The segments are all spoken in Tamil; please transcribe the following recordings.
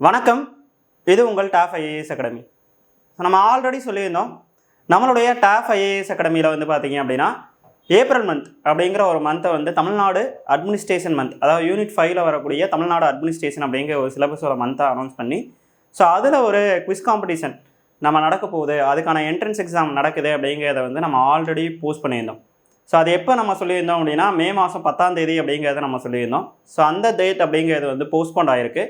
வணக்கம். இது உங்கள் டாப் ஐஏஎஸ் அகாடமி. நம்ம ஆல்ரெடி சொல்லியிருந்தோம், நம்மளுடைய டாப் ஐஏஎஸ் அகாடமியில் வந்து பார்த்தீங்க அப்படின்னா ஏப்ரல் மந்த் அப்படிங்கிற ஒரு மந்த்தை வந்து தமிழ்நாடு அட்மினிஸ்ட்ரேஷன் மந்த், அதாவது யூனிட் 5ல் வரக்கூடிய தமிழ்நாடு அட்மினிஸ்ட்ரேஷன் அப்படிங்கிற ஒரு சிலபஸோட மந்த்தை அனௌன்ஸ் பண்ணி, ஸோ அதில் ஒரு குவிஸ் காம்படிஷன் நம்ம நடக்க போகுது, அதுக்கான என்ட்ரன்ஸ் எக்ஸாம் நடக்குது அப்படிங்கிறத வந்து நம்ம ஆல்ரெடி போஸ்ட் பண்ணியிருந்தோம். ஸோ அது எப்போ நம்ம சொல்லியிருந்தோம் அப்படின்னா மே மாதம் 10ஆம் தேதி அப்படிங்கிறத நம்ம சொல்லியிருந்தோம். ஸோ அந்த டேட் அப்படிங்கிறது வந்து போஸ்ட்போண்ட் ஆகிருக்கு.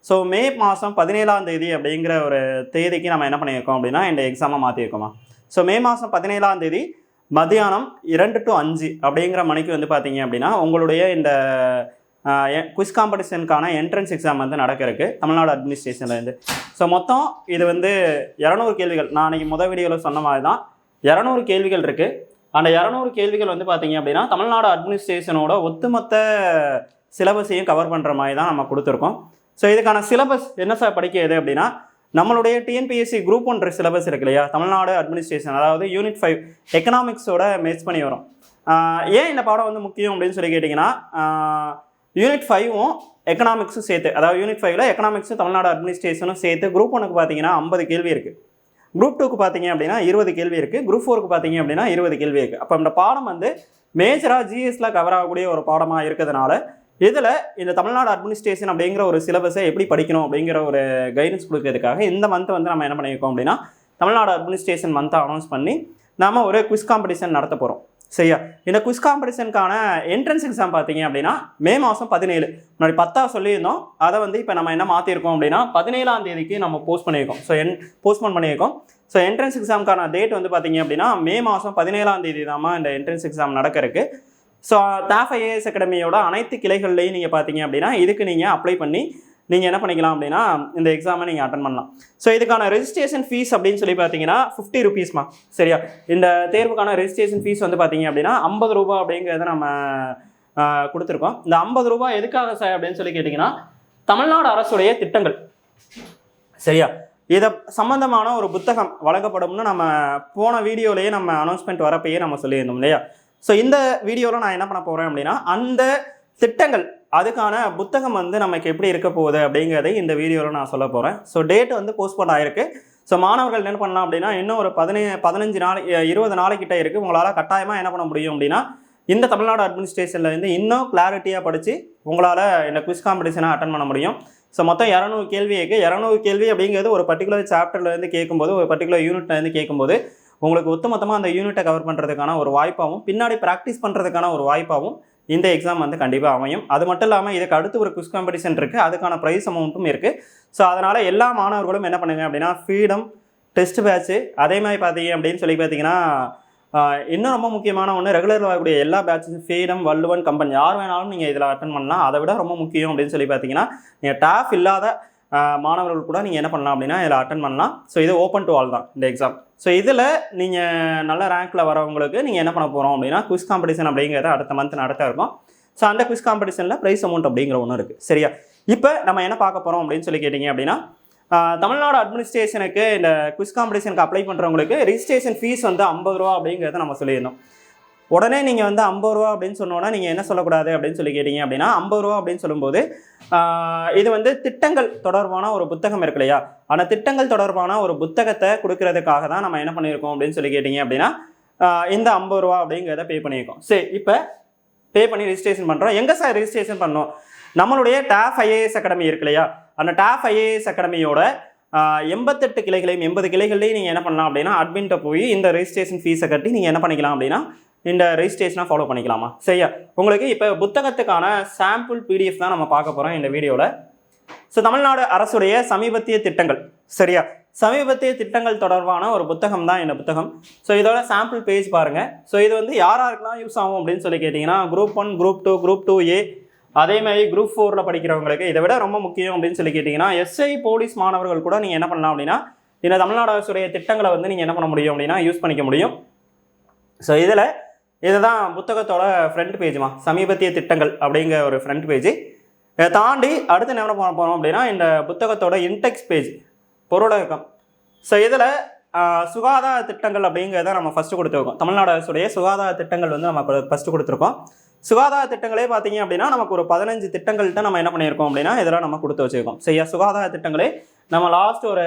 ஸோ மே மாதம் 17ஆம் தேதி அப்படிங்கிற ஒரு தேதிக்கு நம்ம என்ன பண்ணியிருக்கோம் அப்படின்னா இந்த எக்ஸாமை மாற்றிருக்கோமா. ஸோ மே மாதம் 17ஆம் தேதி மத்தியானம் 2 to 5 அப்படிங்கிற மணிக்கு வந்து பார்த்தீங்க அப்படின்னா உங்களுடைய இந்த குவிஸ் காம்படிஷனுக்கான என்ட்ரன்ஸ் எக்ஸாம் வந்து நடக்கிறதுக்கு தமிழ்நாடு அட்மினிஸ்ட்ரேஷன்லேருந்து. ஸோ மொத்தம் இது வந்து 200 கேள்விகள். நான் அன்றைக்கி முதல் வீடியோவில் சொன்ன மாதிரி தான் 200 கேள்விகள் இருக்குது. அந்த 200 கேள்விகள் வந்து பார்த்தீங்க அப்படின்னா தமிழ்நாடு அட்மினிஸ்ட்ரேஷனோட ஒட்டுமொத்த சிலபஸையும் கவர் பண்ணுற மாதிரி தான் நம்ம கொடுத்துருக்கோம். ஸோ இதுக்கான சிலபஸ் என்ன சார் படிக்கிறது அப்படின்னா, நம்மளுடைய டிஎன்பிஎஸ்சி குரூப் 1 சிலபஸ் இருக்கு இல்லையா, தமிழ்நாடு அட்மினிஸ்ட்ரேஷன், அதாவது யூனிட் 5 எக்கனாமிக்ஸோட மேட்ச் பண்ணி வரும். ஏன் இந்த பாடம் வந்து முக்கியம் அப்படின்னு சொல்லி கேட்டிங்கன்னா, யூனிட் 5ம் எக்கனாமிக்ஸும் சேர்த்து, அதாவது யூனிட் 5ல் எக்கனாமிக்ஸும் தமிழ்நாடு அட்மினிஸ்ட்ரேஷனும் சேர்த்து குரூப் 1க்கு பார்த்தீங்கன்னா 50 கேள்வி இருக்குது, குரூப் 2க்கு பார்த்தீங்க அப்படின்னா 20 கேள்வி இருக்குது, குரூப் 4க்கு பார்த்தீங்க அப்படின்னா 20 கேள்வி இருக்குது. அப்போ இந்த பாடம் வந்து மேஜராக ஜிஎஸில் கவர் ஆகக்கூடிய ஒரு பாடமாக இருக்கிறதுனால இதில் இந்த தமிழ்நாடு அட்மினிஸ்ட்ரேஷன் அப்படிங்கிற ஒரு சிலபஸை எப்படி படிக்கணும் அப்படிங்கிற ஒரு கைடன்ஸ் கொடுக்கறதுக்காக இந்த மந்த்தை வந்து நம்ம என்ன பண்ணியிருக்கோம் அப்படின்னா தமிழ்நாடு அட்மினிஸ்ட்ரேஷன் மந்த்தை அனௌன்ஸ் பண்ணி நாம் ஒரு குவிஸ் காம்படிஷன் நடத்த போகிறோம். சரியா, இந்த குவிஸ் காம்படிஷனுக்கான என்ட்ரன்ஸ் எக்ஸாம் பார்த்தீங்க அப்படின்னா மே மாதம் 17, முன்னாடி 10 சொல்லியிருந்தோம், அதை வந்து இப்போ நம்ம என்ன மாற்றிருக்கோம் அப்படின்னா 17ஆம் தேதிக்கு நம்ம போஸ்ட் பண்ணியிருக்கோம். ஸோ போஸ்ட்போன் பண்ணியிருக்கோம். ஸோ என்ட்ரன்ஸ் எக்ஸாமுக்கான டேட் வந்து பார்த்தீங்க அப்படின்னா மே மாதம் 17ஆம் தேதி தான் இந்த என்ட்ரன்ஸ் எக்ஸாம் நடக்கிறதுக்கு. ஸோ டாப் ஐஏஎஸ் அகாடமியோட அனைத்து கிளைகள்லையும் நீங்கள் பார்த்தீங்க அப்படின்னா இதுக்கு நீங்கள் அப்ளை பண்ணி நீங்கள் என்ன பண்ணிக்கலாம் அப்படின்னா இந்த எக்ஸாமை நீங்கள் அட்டன் பண்ணலாம். ஸோ இதுக்கான ரெஜிஸ்ட்ரேஷன் ஃபீஸ் அப்படின்னு சொல்லி பார்த்தீங்கன்னா 50 rupeesமா. சரியா, இந்த தேர்வுக்கான ரெஜிஸ்ட்ரேஷன் ஃபீஸ் வந்து பார்த்தீங்க அப்படின்னா 50 ரூபா அப்படிங்கிறத நம்ம கொடுத்துருக்கோம். இந்த 50 ரூபா எதுக்காக சார் அப்படின்னு சொல்லி கேட்டிங்கன்னா, தமிழ்நாடு அரசுடைய திட்டங்கள், சரியா, இதை சம்மந்தமான ஒரு புத்தகம் வழங்கப்படும்னு நம்ம போன வீடியோலேயே நம்ம அனௌன்ஸ்மெண்ட் வரப்பையே நம்ம சொல்லியிருந்தோம் இல்லையா. ஸோ இந்த வீடியோவில் நான் என்ன பண்ண போகிறேன் அப்படின்னா அந்த திட்டங்கள், அதுக்கான புத்தகம் வந்து நமக்கு எப்படி இருக்க போகுது அப்படிங்கிறதை இந்த வீடியோவில் நான் சொல்ல போகிறேன். ஸோ டேட் வந்து போஸ்ட்போன் ஆகிருக்கு. ஸோ மாணவர்கள் என்ன பண்ணலாம் அப்படின்னா இன்னும் ஒரு 15 நாள் 20 நாளைக்கிட்ட இருக்குது. உங்களால் கட்டாயமாக என்ன பண்ண முடியும் அப்படின்னா இந்த தமிழ்நாடு அட்மினிஸ்ட்ரேஷனில் இருந்து இன்னும் கிளாரிட்டியாக படித்து உங்களால் இந்த குவிஸ் காம்படிஷனை அட்டன் பண்ண முடியும். ஸோ மொத்தம் 200 கேள்வி இருக்குது. 200 கேள்வி அப்படிங்கிறது ஒரு பர்டிகுலர் சாப்டர்லேருந்து கேட்கும்போது, ஒரு பர்டிகுலர் யூனிட்லேருந்து கேட்கும்போது உங்களுக்கு ஒட்டுமொத்தமாக அந்த யூனிட்டை கவர் பண்ணுறதுக்கான ஒரு வாய்ப்பாகவும் பின்னாடி ப்ராக்டிஸ் பண்ணுறதுக்கான ஒரு வாய்ப்பாகவும் இந்த எக்ஸாம் வந்து கண்டிப்பாக அமையும். அது மட்டும் இல்லாமல் இதுக்கு அடுத்து ஒரு குவிஸ் காம்படிஷன் இருக்குது, அதுக்கான ப்ரைஸ் அமௌண்ட்டும் இருக்குது. ஸோ அதனால் எல்லா மாணவர்களும் என்ன பண்ணுங்க அப்படின்னா ஃப்ரீடம் டெஸ்ட் பேட்ச்சு, அதே மாதிரி பார்த்தீங்க அப்படின்னு சொல்லி பார்த்தீங்கன்னா இன்னும் ரொம்ப முக்கியமான ஒன்று, ரெகுலரில் வரக்கூடிய எல்லா பேட்சும் ஃப்ரீடம், வள்ளுவன், கம்பன், யார் வேணாலும் நீங்கள் இதில் அட்டன் பண்ணலாம். அதை விட ரொம்ப முக்கியம் அப்படின்னு சொல்லி பார்த்தீங்கன்னா நீங்கள் டாப் இல்லாத மாணவர்கள் கூட நீங்கள் என்ன பண்ணலாம் அப்படின்னா இதில் அட்டன் பண்ணலாம். ஸோ இது ஓப்பன் டு ஆல் தான் இந்த எக்ஸாம். ஸோ இதில் நீங்கள் நல்ல ரேங்க்கில் வரவங்களுக்கு நீங்கள் என்ன பண்ண போகிறோம் அப்படின்னா குவிஸ் காம்படிஷன் அப்படிங்கிறத அடுத்த மந்த் நடத்த இருக்கும். ஸோ அந்த குவிஸ் காம்படிஷனில் ப்ரைஸ் அமௌண்ட் அப்படிங்கிற ஒன்று இருக்குது. சரியா, இப்போ நம்ம என்ன பார்க்க போகிறோம் அப்படின்னு சொல்லி கேட்டிங்க அப்படின்னா தமிழ்நாடு அட்மினிஸ்ட்ரேஷனுக்கு இந்த குவிஸ் காம்படிஷனுக்கு அப்ளை பண்ணுறவங்களுக்கு ரிஜிஸ்ட்ரேஷன் ஃபீஸ் வந்து 50 ரூபா அப்படிங்கிறத நம்ம சொல்லியிருந்தோம். உடனே நீங்கள் வந்து 50 ரூபா அப்படின்னு சொன்னோன்னா நீங்கள் என்ன சொல்லக்கூடாது அப்படின்னு சொல்லி கேட்டிங்க அப்படின்னா 50 ரூபா அப்படின்னு சொல்லும்போது இது வந்து திட்டங்கள் தொடர்பான ஒரு புத்தகம் இருக்கு இல்லையா, அந்த திட்டங்கள் தொடர்பான ஒரு புத்தகத்தை கொடுக்கறதுக்காக தான் நம்ம என்ன பண்ணியிருக்கோம் அப்படின்னு சொல்லி கேட்டிங்க அப்படின்னா இந்த 50 ரூபா அப்படிங்கிறத பே பண்ணியிருக்கோம். சரி, இப்போ பே பண்ணி ரெஜிஸ்ட்ரேஷன் பண்ணுறோம். எங்கே சார் ரெஜிஸ்ட்ரேஷன் பண்ணோம்? நம்மளுடைய டாப் ஐஏஎஸ் அகாடமி இருக்கு இல்லையா, அந்த டாப் ஐஏஎஸ் அகாடமியோட 88 கிளைகளையும் 80 கிளைகள்லையும் நீங்கள் என்ன பண்ணலாம் அப்படின்னா அட்மின்ட்ட போய் இந்த ரெஜிஸ்ட்ரேஷன் ஃபீஸை கட்டி நீங்கள் என்ன பண்ணிக்கலாம் அப்படின்னா இந்த ரெஜிஸ்ட்ரேஷனை ஃபாலோ பண்ணிக்கலாமா. சரியா, உங்களுக்கு இப்போ புத்தகத்துக்கான சாம்பிள் பிடிஎஃப் தான் நம்ம பார்க்க போகிறோம் இந்த வீடியோவில். ஸோ தமிழ்நாடு அரசுடைய சமீபத்திய திட்டங்கள், சரியா, சமீபத்திய திட்டங்கள் தொடர்பான ஒரு புத்தகம் தான் இந்த புத்தகம். ஸோ இதோட சாம்பிள் பேஜ் பாருங்கள். ஸோ இது வந்து யாராருக்கெல்லாம் யூஸ் ஆகும் அப்படின்னு சொல்லி கேட்டிங்கன்னா குரூப் 1, குரூப் 2, குரூப் 2A, அதே மாதிரி குரூப் 4ல் படிக்கிறவங்களுக்கு. இதை விட ரொம்ப முக்கியம் அப்படின்னு சொல்லி கேட்டிங்கன்னா எஸ்ஐ போலீஸ் மாணவர்கள் கூட நீங்கள் என்ன பண்ணலாம் அப்படின்னா இந்த தமிழ்நாடு அரசுடைய திட்டங்களை வந்து நீங்கள் என்ன பண்ண முடியும் அப்படின்னா யூஸ் பண்ணிக்க முடியும். ஸோ இதில் இதுதான் புத்தகத்தோட ஃப்ரண்ட் பேஜுமா, சமீபத்திய திட்டங்கள் அப்படிங்கிற ஒரு ஃப்ரண்ட் பேஜ். இதை தாண்டி அடுத்து என்ன பண்ண போகிறோம் அப்படின்னா இந்த புத்தகத்தோட இன்டெக்ஸ் பேஜ், பொருளகம். ஸோ இதில் சுகாதார திட்டங்கள் அப்படிங்கிறத நம்ம ஃபஸ்ட்டு கொடுத்துருக்கோம். தமிழ்நாடு அரசுடைய சுகாதார திட்டங்கள் வந்து நம்ம ஃபஸ்ட்டு கொடுத்துருக்கோம். சுகாதார திட்டங்களே பார்த்தீங்க அப்படின்னா நமக்கு ஒரு 15 திட்டங்கள்கிட்ட நம்ம என்ன பண்ணியிருக்கோம் அப்படின்னா இதெல்லாம் நம்ம கொடுத்து வச்சுருக்கோம். சரியா, சுகாதார திட்டங்களே நம்ம லாஸ்ட் ஒரு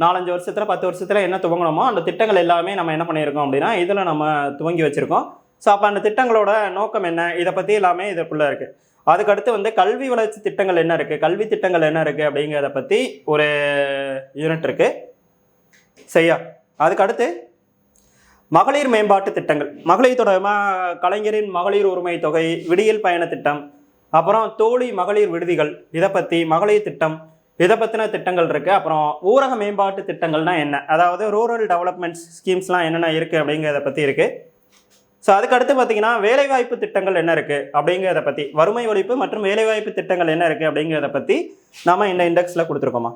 4-5 வருஷத்தில் 10 வருஷத்தில் என்ன துவங்கணுமோ அந்த திட்டங்கள் எல்லாமே நம்ம என்ன பண்ணியிருக்கோம் அப்படின்னா இதில் நம்ம துவங்கி வச்சுருக்கோம். ஸோ அப்போ அந்த திட்டங்களோட நோக்கம் என்ன, இதை பற்றி எல்லாமே இதுக்குள்ளே இருக்குது. அதுக்கடுத்து வந்து கல்வி வளர்ச்சி திட்டங்கள் என்ன இருக்குது, கல்வி திட்டங்கள் என்ன இருக்குது அப்படிங்கிறத பற்றி ஒரு யூனிட் இருக்குது. சரியா, அதுக்கடுத்து மகளிர் மேம்பாட்டு திட்டங்கள், மகளிர் தொடர்பாக கலைஞரின் மகளிர் உரிமை தொகை, விடியல் பயண திட்டம், அப்புறம் தோழி மகளிர் விடுதிகள், இதை பற்றி மகளிர் திட்டம், இதை பற்றின திட்டங்கள் இருக்குது. அப்புறம் ஊரக மேம்பாட்டு திட்டங்கள்னால் என்ன, அதாவது ரூரல் டெவலப்மெண்ட்ஸ் ஸ்கீம்ஸ்லாம் என்னென்ன இருக்குது அப்படிங்கிறத பற்றி இருக்குது. ஸோ அதுக்கடுத்து பார்த்தீங்கன்னா வேலைவாய்ப்பு திட்டங்கள் என்ன இருக்குது அப்படிங்கிறத பற்றி, வறுமை ஒழிப்பு மற்றும் வேலைவாய்ப்பு திட்டங்கள் என்ன இருக்குது அப்படிங்கிறத பற்றி நம்ம இந்த இண்டெக்ஸில் கொடுத்துருக்கோமா.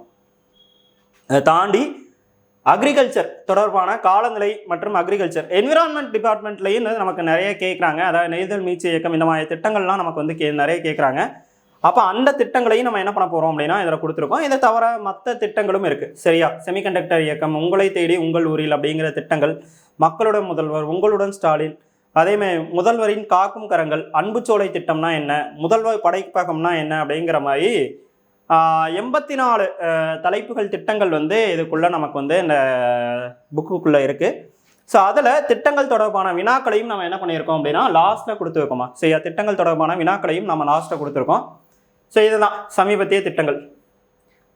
அதை தாண்டி அக்ரிகல்ச்சர் தொடர்பான காலநிலை மற்றும் அக்ரிகல்ச்சர் என்விரான்மெண்ட் டிபார்ட்மெண்ட்லேயும் நமக்கு நிறைய கேட்குறாங்க. அதாவது நெய்தல் மீட்சி இயக்கம் இந்த மாதிரி திட்டங்கள்லாம் நமக்கு வந்து நிறைய கேட்குறாங்க. அப்போ அந்த திட்டங்களையும் நம்ம என்ன பண்ண போகிறோம் அப்படின்னா இதில் கொடுத்துருக்கோம். இதை தவிர மற்ற திட்டங்களும் இருக்குது. சரியா, செமிகண்டக்டர் இயக்கம், உங்களை தேடி உங்கள் ஊரில் அப்படிங்கிற திட்டங்கள், மக்களுடன் முதல்வர், உங்களுடன் ஸ்டாலின், அதேமாதிரி முதல்வரின் காக்கும் கரங்கள், அன்புச்சோலை திட்டம்னா என்ன, முதல்வர் படைப்பகம்னா என்ன அப்படிங்கிற மாதிரி 84 தலைப்புகள் திட்டங்கள் வந்து இதுக்குள்ளே நமக்கு வந்து இந்த புக்குக்குள்ளே இருக்குது. ஸோ அதில் திட்டங்கள் தொடர்பான வினாக்களையும் நம்ம என்ன பண்ணியிருக்கோம் அப்படின்னா லாஸ்ட்டில் கொடுத்துருக்கோமா. சரியா, திட்டங்கள் தொடர்பான வினாக்களையும் நம்ம லாஸ்ட்டில் கொடுத்துருக்கோம். ஸோ இதுதான் சமீபத்திய திட்டங்கள்.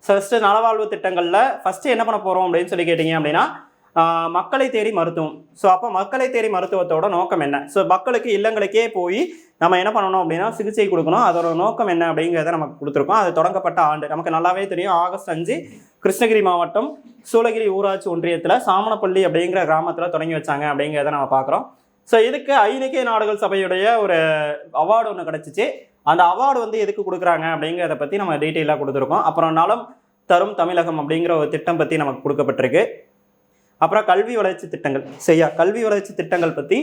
ஃபஸ்ட்டு நலவாழ்வு திட்டங்களில் ஃபஸ்ட்டு என்ன பண்ண போகிறோம் அப்படின்னு சொல்லி கேட்டிங்க அப்படின்னா மக்களை தேடி மருத்துவம். ஸோ அப்போ மக்களை தேடி மருத்துவத்தோட நோக்கம் என்ன, ஸோ மக்களுக்கு இல்லங்களுக்கே போய் நம்ம என்ன பண்ணணும் அப்படின்னா சிகிச்சை கொடுக்கணும். அதோட நோக்கம் என்ன அப்படிங்கிறத நமக்கு கொடுத்துருக்கோம். அது தொடங்கப்பட்ட ஆண்டு நமக்கு நல்லாவே தெரியும், ஆகஸ்ட் 5 கிருஷ்ணகிரி மாவட்டம் சூளகிரி ஊராட்சி ஒன்றியத்தில் சாமனப்பள்ளி அப்படிங்கிற கிராமத்தில் தொடங்கி வச்சாங்க அப்படிங்கிறத நம்ம பார்க்குறோம். ஸோ இதுக்கு ஐக்கிய நாடுகள் சபையுடைய ஒரு அவார்டு ஒன்று கிடச்சிச்சு. அந்த அவார்டு வந்து எதுக்கு கொடுக்குறாங்க அப்படிங்கிறத பற்றி நம்ம டீட்டெயிலாக கொடுத்துருக்கோம். அப்புறம் நலம் தரும் தமிழகம் அப்படிங்கிற ஒரு திட்டம் பற்றி நமக்கு கொடுக்கப்பட்டிருக்கு. அப்புறம் கல்வி வளர்ச்சி திட்டங்கள். சரியா, கல்வி வளர்ச்சி திட்டங்கள் பற்றி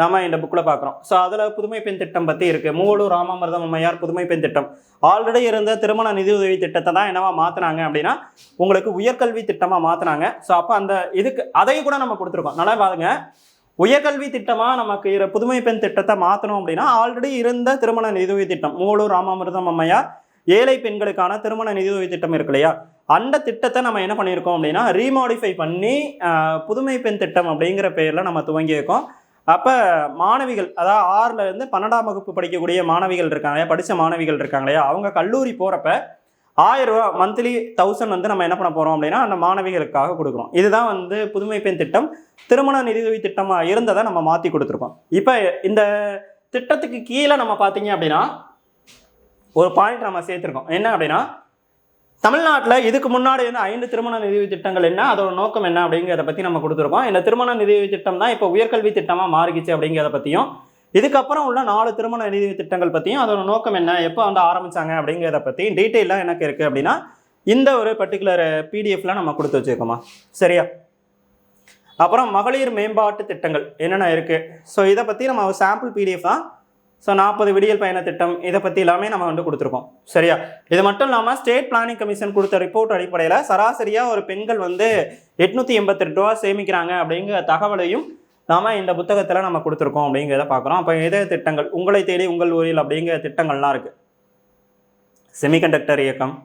நம்ம இந்த புக்கில் பார்க்குறோம். ஸோ அதில் புதுமை பெண் திட்டம் பற்றி இருக்குது. மூவலூர் ராமாமிர்தம் அம்மையார் புதுமை பெண் திட்டம். ஆல்ரெடி இருந்த திருமண நிதியுதவி திட்டத்தை தான் என்னவா மாற்றினாங்க அப்படின்னா உங்களுக்கு உயர்கல்வி திட்டமாக மாற்றினாங்க. ஸோ அப்போ அந்த இதுக்கு அதையும் கூட நம்ம கொடுத்துருக்கோம். நல்லா பாருங்க, உயர்கல்வி திட்டமாக நமக்கு புதுமை பெண் திட்டத்தை மாற்றணும் அப்படின்னா ஆல்ரெடி இருந்த திருமண நிதியுதவி திட்டம் மூவலூர் ராமாமிர்தம் அம்மையார் ஏழை பெண்களுக்கான திருமண நிதியுதவி திட்டம் இருக்கு இல்லையா, அந்த திட்டத்தை நம்ம என்ன பண்ணியிருக்கோம் அப்படின்னா ரீமாடிஃபை பண்ணி புதுமை பெண் திட்டம் அப்படிங்கிற பேரில் நம்ம துவங்கியிருக்கோம். அப்போ மாணவிகள், அதாவது 6லேருந்து 12ஆம் வகுப்பு படிக்கக்கூடிய மாணவிகள் இருக்காங்க, படித்த மாணவிகள் இருக்காங்க இல்லையா, அவங்க கல்லூரி போகிறப்ப 1000 ரூபா மந்த்லி 1000 வந்து நம்ம என்ன பண்ண போகிறோம் அப்படின்னா அந்த மாணவிகளுக்காக கொடுக்குறோம். இதுதான் வந்து புதுமை பெண் திட்டம். திருமண நிதியுதவி திட்டமாக இருந்ததை நம்ம மாற்றி கொடுத்துருக்கோம். இப்போ இந்த திட்டத்துக்கு கீழே நம்ம பார்த்தீங்க அப்படின்னா ஒரு பாயிண்ட் நம்ம சேர்த்துருக்கோம். என்ன அப்படின்னா தமிழ்நாட்டில் இதுக்கு முன்னாடி வந்து 5 திருமண நிதியுதவி திட்டங்கள் என்ன, அதோட நோக்கம் என்ன அப்படிங்கிறத பற்றி நம்ம கொடுத்துருக்கோம். இந்த திருமண நிதியுதவி திட்டம் தான் இப்போ உயர்கல்வி திட்டமாக மாறிக்கிச்சு அப்படிங்கிறத பற்றியும், இதுக்கப்புறம் உள்ள 4 திருமண நிதியுதவி திட்டங்கள் பற்றியும் அதோட நோக்கம் என்ன, எப்போ வந்து ஆரம்பித்தாங்க அப்படிங்கிறத பற்றியும் டீட்டெயிலாக எனக்கு இருக்குது அப்படின்னா இந்த ஒரு பர்டிகுலர் பிடிஎஃப்ல நம்ம கொடுத்து வச்சுருக்கோமா. சரியா, அப்புறம் மகளிர் மேம்பாட்டு திட்டங்கள் என்னென்ன இருக்குது, ஸோ இதை பற்றி நம்ம சாம்பிள் பிடிஎஃப் தான். ஸோ 40 விடியல் பயண திட்டம், இதை பற்றி எல்லாமே நம்ம வந்து கொடுத்துருக்கோம். சரியா, இது மட்டும் இல்லாமல் ஸ்டேட் பிளானிங் கமிஷன் கொடுத்த ரிப்போர்ட் அடிப்படையில் சராசரியாக ஒரு பெண்கள் வந்து 888 ரூபா சேமிக்கிறாங்க அப்படிங்கிற தகவலையும் நாம் இந்த புத்தகத்தில் நம்ம கொடுத்துருக்கோம் அப்படிங்கிறத பார்க்குறோம். அப்போ இதே திட்டங்கள், உங்களை தேடி உங்கள் ஊரில் அப்படிங்கிற திட்டங்கள்லாம் இருக்குது. செமிகண்டக்டர் இயக்கம்.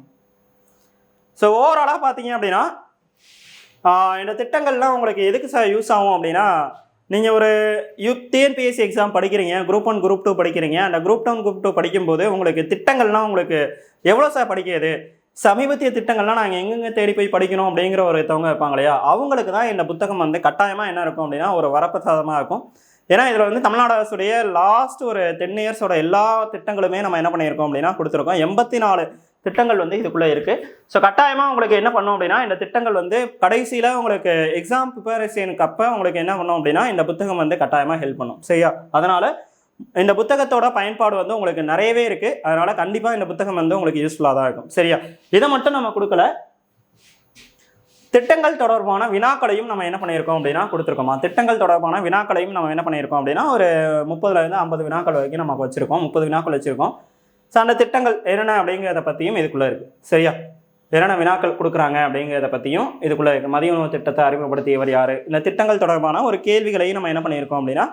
ஸோ ஓவராலாக பார்த்தீங்க அப்படின்னா இந்த திட்டங்கள்லாம் உங்களுக்கு எதுக்கு சார் யூஸ் ஆகும் அப்படின்னா, நீங்கள் ஒரு டிஎன்பிஎஸ்சி எக்ஸாம் படிக்கிறீங்க, குரூப் 1 குரூப் 2 படிக்கிறீங்க, அந்த குரூப் 1 குரூப் 2 படிக்கும்போது உங்களுக்கு திட்டங்கள்லாம் உங்களுக்கு எவ்வளோ சார் படிக்கிறது, சமீபத்திய திட்டங்கள்லாம் நாங்கள் எங்கெங்கே தேடி போய் படிக்கணும் அப்படிங்கிற ஒரு தவங்க வைப்பாங்க இல்லையா, அவங்களுக்கு தான் இந்த புத்தகம் வந்து கட்டாயமாக என்ன இருக்கும் அப்படின்னா ஒரு வரப்பிரசாதமாக இருக்கும். ஏன்னா இதில் வந்து தமிழ்நாடு அரசுடைய லாஸ்ட் ஒரு 10 இயர்ஸோட எல்லா திட்டங்களுமே நம்ம என்ன பண்ணியிருக்கோம் அப்படின்னா கொடுத்துருக்கோம். 84 திட்டங்கள் வந்து இதுக்குள்ளே இருக்குது. ஸோ கட்டாயமாக உங்களுக்கு என்ன பண்ணோம் அப்படின்னா இந்த திட்டங்கள் வந்து கடைசியில் உங்களுக்கு எக்ஸாம் ப்ரிப்பரேஷனுக்கு அப்போ உங்களுக்கு என்ன பண்ணோம் அப்படின்னா இந்த புத்தகம் வந்து கட்டாயமாக ஹெல்ப் பண்ணும். சரியா, அதனால் இந்த புத்தகத்தோட பயன்பாடு வந்து உங்களுக்கு நிறையவே இருக்குது. அதனால் கண்டிப்பாக இந்த புத்தகம் வந்து உங்களுக்கு யூஸ்ஃபுல்லாக தான் இருக்கும். சரியா, இதை மட்டும் நம்ம கொடுக்கல, திட்டங்கள் தொடர்பான வினாக்களையும் நம்ம என்ன பண்ணியிருக்கோம் அப்படின்னா கொடுத்துருக்கோமா. திட்டங்கள் தொடர்பான வினாக்களையும் நம்ம என்ன பண்ணியிருக்கோம் அப்படின்னா ஒரு 30லேருந்து 50 வினாக்கள் வரைக்கும் நம்ம வச்சுருக்கோம். 30 வினாக்கள் வச்சுருக்கோம். ஸோ அந்த திட்டங்கள் என்னென்ன அப்படிங்கிறத பற்றியும் இதுக்குள்ளே இருக்குது. சரியா, என்னென்ன வினாக்கள் கொடுக்குறாங்க அப்படிங்கிறத பற்றியும் இதுக்குள்ளே இருக்குது. மதிய உணவு திட்டத்தை அறிமுகப்படுத்தியவர் யார், இந்த திட்டங்கள் தொடர்பான ஒரு கேள்விகளையும் நம்ம என்ன பண்ணியிருக்கோம் அப்படின்னா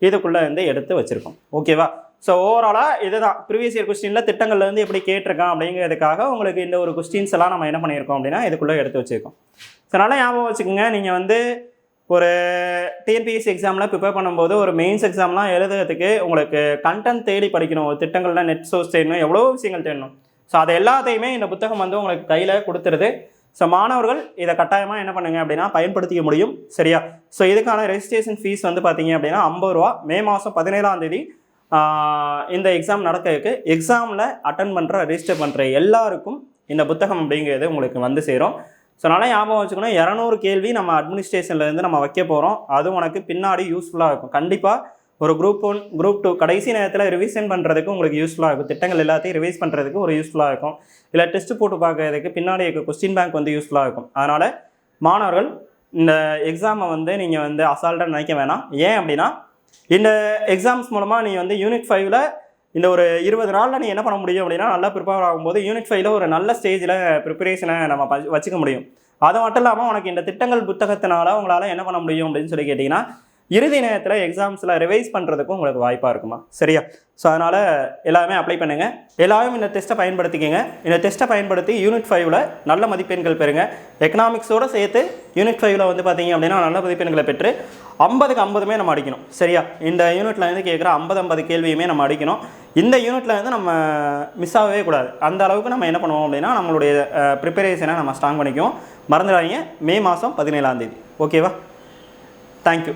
இதுக்குள்ளே வந்து எடுத்து வச்சுருக்கோம். ஓகேவா? ஸோ ஓவராலாக இதுதான் ப்ரீவியஸ் இயர் கொஸ்டினில் திட்டங்களில் வந்து எப்படி கேட்டிருக்கான் அப்படிங்கிறதுக்காக உங்களுக்கு இந்த ஒரு கொஸ்டின்ஸ் எல்லாம் நம்ம என்ன பண்ணியிருக்கோம் அப்படின்னா இதுக்குள்ளே எடுத்து வச்சுருக்கோம். ஸோ நல்லா ஞாபகம் வச்சுக்கோங்க. நீங்கள் வந்து ஒரு டிஎன்பிஎஸ்சி எக்ஸாமில் ப்ரிப்பேர் பண்ணும்போது ஒரு மெயின்ஸ் எக்ஸாம்லாம் எழுதுறதுக்கு உங்களுக்கு கண்டென்ட் தேடி படிக்கணும். திட்டங்களில் நெட் சோர்ஸ் தேடணும், எவ்வளோ விஷயங்கள் தேடணும். ஸோ அது எல்லாத்தையுமே இந்த புத்தகம் வந்து உங்களுக்கு கையில் கொடுத்துருது. ஸோ மாணவர்கள் இதை கட்டாயமாக என்ன பண்ணுங்க அப்படின்னா பயன்படுத்திக்க முடியும். சரியா? ஸோ இதுக்கான ரெஜிஸ்ட்ரேஷன் ஃபீஸ் வந்து பார்த்தீங்க அப்படின்னா 50 ரூபா. மே மாதம் 17ஆம் தேதி இந்த எக்ஸாம் நடக்கிறதுக்கு எக்ஸாமில் அட்டன் பண்ணுற ரெஜிஸ்டர் பண்ணுற எல்லாருக்கும் இந்த புத்தகம் அப்படிங்கிறது உங்களுக்கு வந்து சேரும். ஸோ நல்லா ஞாபகம் வச்சுக்கணும், 200 கேள்வி நம்ம அட்மினிஸ்ட்ரேஷன்லேருந்து நம்ம வைக்க போகிறோம். அது உனக்கு பின்னாடி யூஸ்ஃபுல்லாக இருக்கும். கண்டிப்பாக ஒரு குரூப் 1 குரூப் 2 கடைசி நேரத்தில் ரிவிஷன் பண்ணுறதுக்கு உங்களுக்கு யூஸ்ஃபுல்லாக இருக்கும். திட்டங்கள் எல்லாத்தையும் ரிவைஸ் பண்ணுறதுக்கு ஒரு யூஸ்ஃபுல்லாக இருக்கும். இல்லை டெஸ்ட் போட்டு பார்க்கறதுக்கு பின்னாடி இருக்க கொஸ்டின் பேங்க் வந்து யூஸ்ஃபுல்லாக இருக்கும். அதனால் மாணவர்கள் இந்த எக்ஸாமை வந்து நீங்கள் வந்து அசால்ட்டாக நினைக்க வேணாம். ஏன் அப்படின்னா இந்த எக்ஸாம்ஸ் மூலமாக நீ வந்து யூனிட் 5ல் இந்த ஒரு 20 நாளில் நீ என்ன பண்ண முடியும் அப்படின்னா நல்லா ப்ரிப்பேர் ஆகும்போது யூனிட் 5ல் ஒரு நல்ல ஸ்டேஜில் ப்ரிப்பரேஷனை நம்ம வச்சுக்க முடியும். அது மட்டும் இல்லாமல் உனக்கு இந்த திட்டங்கள் புத்தகத்தினால உங்களால் என்ன பண்ண முடியும் அப்படின்னு சொல்லி கேட்டிங்கன்னா இறுதி நேரத்தில் எக்ஸாம்ஸில் ரிவைஸ் பண்ணுறதுக்கும் உங்களுக்கு வாய்ப்பாக இருக்குமா? சரியா? ஸோ அதனால் எல்லாமே அப்ளை பண்ணுங்கள். எல்லாரும் இந்த டெஸ்ட்டை பயன்படுத்திக்கங்க. இந்த டெஸ்ட்டை பயன்படுத்தி யூனிட் 5ல் நல்ல மதிப்பெண்கள் பெறுங்க. எக்கனாமிக்ஸோடு சேர்த்து யூனிட் 5ல் வந்து பார்த்தீங்க அப்படின்னா நல்ல மதிப்பெண்களை பெற்று 50க்கு 50மே நம்ம அடிக்கணும். சரியா? இந்த யூனிட்டில் வந்து கேட்குற 50 கேள்வியுமே நம்ம அடிக்கணும். இந்த யூனிட்டில் வந்து நம்ம மிஸ் ஆகவே கூடாது. அந்த அளவுக்கு நம்ம என்ன பண்ணுவோம் அப்படின்னா நம்மளுடைய ப்ரிப்பரேஷனை நம்ம ஸ்ட்ராங் பண்ணிக்குவோம். மறந்துடாதீங்க, மே மாதம் 17ஆம் தேதி. ஓகேவா? தேங்க்யூ.